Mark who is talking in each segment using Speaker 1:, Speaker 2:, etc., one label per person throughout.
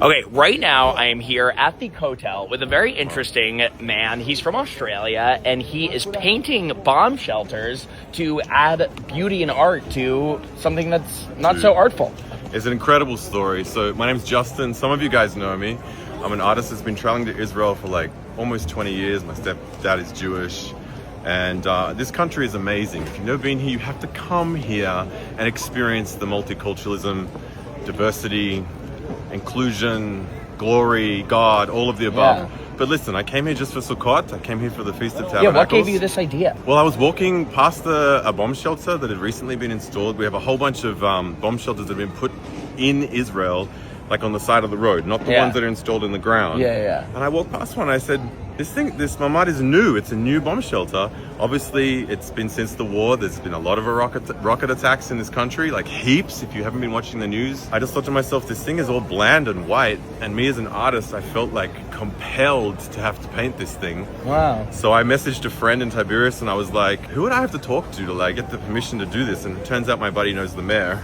Speaker 1: Okay, right now I am here at the hotel with a very interesting man. He's from Australia, and he is painting bomb shelters to add beauty and art to something that's not so artful.
Speaker 2: It's an incredible story. So my name's Justin. Some of you guys know me. I'm an artist that's been traveling to Israel for like almost 20 years. My stepdad is Jewish. And this country is amazing. If you've never been here, you have to come here and experience the multiculturalism, diversity, inclusion, glory, God, all of the above. Yeah. But listen, I came here just for Sukkot. I came here for the Feast of Tabernacles.
Speaker 1: Yeah, what gave you this idea?
Speaker 2: Well, I was walking past a bomb shelter that had recently been installed. We have a whole bunch of bomb shelters that have been put in Israel, like on the side of the road, not the ones that are installed in the ground.
Speaker 1: Yeah. And
Speaker 2: I walked past one and I said, this mamad is new. It's a new bomb shelter. Obviously, it's been since the war. There's been a lot of rocket attacks in this country, like heaps, if you haven't been watching the news. I just thought to myself, this thing is all bland and white. And me as an artist, I felt like compelled to have to paint this thing.
Speaker 1: Wow.
Speaker 2: So I messaged a friend in Tiberias and I was like, who would I have to talk to like get the permission to do this? And it turns out my buddy knows the mayor.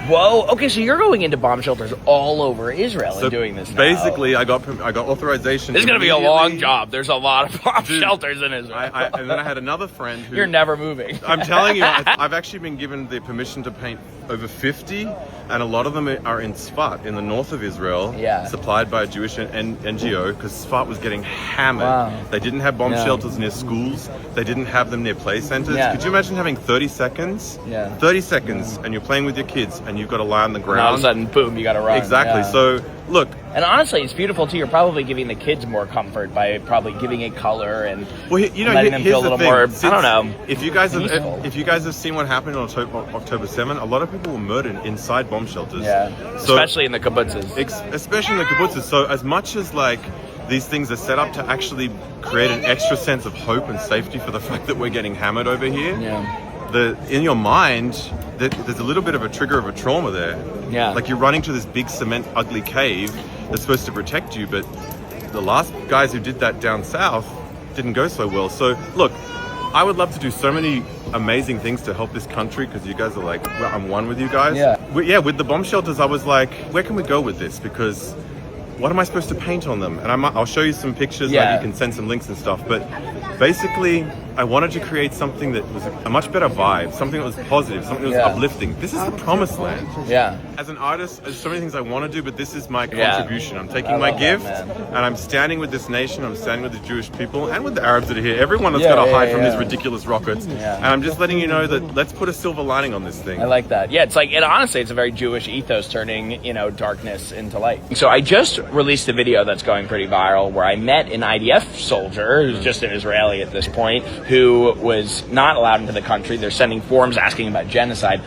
Speaker 1: Whoa, okay, so you're going into bomb shelters all over Israel and doing this now.
Speaker 2: Basically, I got authorization.
Speaker 1: This is going to be a long job. There's a lot of bomb shelters in Israel.
Speaker 2: And then I had another friend who...
Speaker 1: You're never moving.
Speaker 2: I'm telling you, I've actually been given the permission to paint over 50, and a lot of them are in Sfat, in the north of Israel, supplied by a Jewish NGO, because Sfat was getting hammered. Wow. They didn't have bomb shelters near schools. They didn't have them near play centers. Could you imagine having 30 seconds? 30 seconds, and you're playing with your kids, and you've got to lie on the ground.
Speaker 1: And all of a sudden, boom, you got to run.
Speaker 2: Exactly. So, look.
Speaker 1: And honestly, it's beautiful too. You're probably giving the kids more comfort by probably giving it color and letting them feel a little more. I don't know.
Speaker 2: If you guys have seen what happened on October 7, a lot of people were murdered inside bomb shelters.
Speaker 1: Yeah. So, especially in the kibbutzes.
Speaker 2: Especially in the kibbutzes. So as much as like these things are set up to actually create an extra sense of hope and safety for the fact that we're getting hammered over here. In your mind, there's a little bit of a trigger of a trauma there. Yeah. Like you're running to this big cement ugly cave that's supposed to protect you, but the last guys who did that down south didn't go so well. So look, I would love to do so many amazing things to help this country because you guys are like, well, I'm one with you guys. With the bomb shelters, I was like, where can we go with this? Because what am I supposed to paint on them? And I'll show you some pictures, like you can send some links and stuff. But basically, I wanted to create something that was a much better vibe, something that was positive, something that was uplifting. This is the promised land. As an artist, there's so many things I want to do, but this is my contribution. I'm taking my gift, and I'm standing with this nation, I'm standing with the Jewish people, and with the Arabs that are here. Everyone that's got to hide from these ridiculous rockets. And I'm just letting you know that let's put a silver lining on this thing.
Speaker 1: I like that. Yeah, it's like, and honestly, it's a very Jewish ethos turning, darkness into light. So I just released a video that's going pretty viral where I met an IDF soldier, who's just an Israeli at this point, who was not allowed into the country. They're sending forms asking about genocide.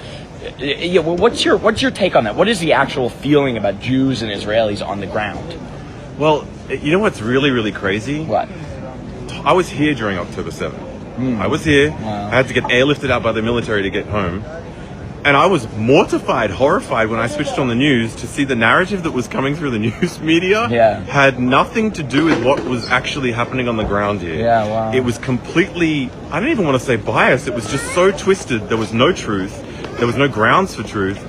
Speaker 1: Well, what's your take on that? What is the actual feeling about Jews and Israelis on the ground?
Speaker 2: Well, you know what's really, really crazy?
Speaker 1: What?
Speaker 2: I was here during October 7. I was here. Wow. I had to get airlifted out by the military to get home. And I was mortified, horrified when I switched on the news to see the narrative that was coming through the news media had nothing to do with what was actually happening on the ground here.
Speaker 1: Yeah, wow.
Speaker 2: It was completely, I don't even want to say biased, it was just so twisted. There was no truth. There was no grounds for truth.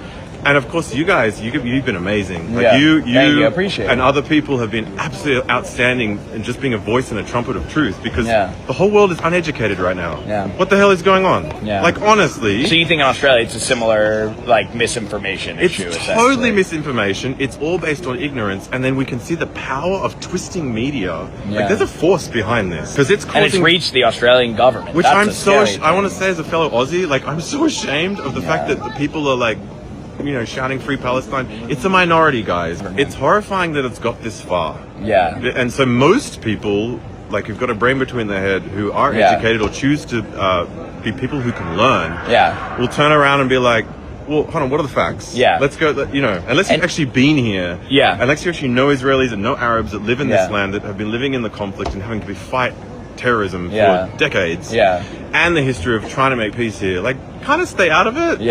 Speaker 2: And of course, you guys, you've been amazing. Like you
Speaker 1: I appreciate
Speaker 2: and
Speaker 1: it.
Speaker 2: Other people have been absolutely outstanding in just being a voice and a trumpet of truth because the whole world is uneducated right now. What the hell is going on? Like, honestly.
Speaker 1: So you think in Australia it's a similar, like, misinformation issue?
Speaker 2: It's totally misinformation. It's all based on ignorance. And then we can see the power of twisting media. Like, there's a force behind this. Because it's causing...
Speaker 1: And it's reached the Australian government.
Speaker 2: Which I want to say as a fellow Aussie, like, I'm so ashamed of the fact that the people are, like, shouting free Palestine. It's a minority, guys. It's horrifying that it's got this far. And so most people, like, who've got a brain between their head, who are educated or choose to be people who can learn, will turn around and be like, well, hold on, what are the facts? Let's go, unless you've actually been here, unless you actually know Israelis and know Arabs that live in this land, that have been living in the conflict and having to fight terrorism for decades, and the history of trying to make peace here, like, kind of stay out of it,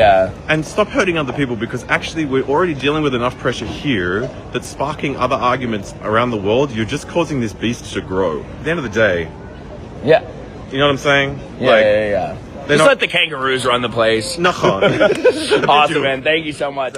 Speaker 2: and stop hurting other people, because actually we're already dealing with enough pressure here that's sparking other arguments around the world. You're just causing this beast to grow. At the end of the day, you know what I'm saying?
Speaker 1: Just let the kangaroos run the place.
Speaker 2: Awesome,
Speaker 1: man. Thank you so much.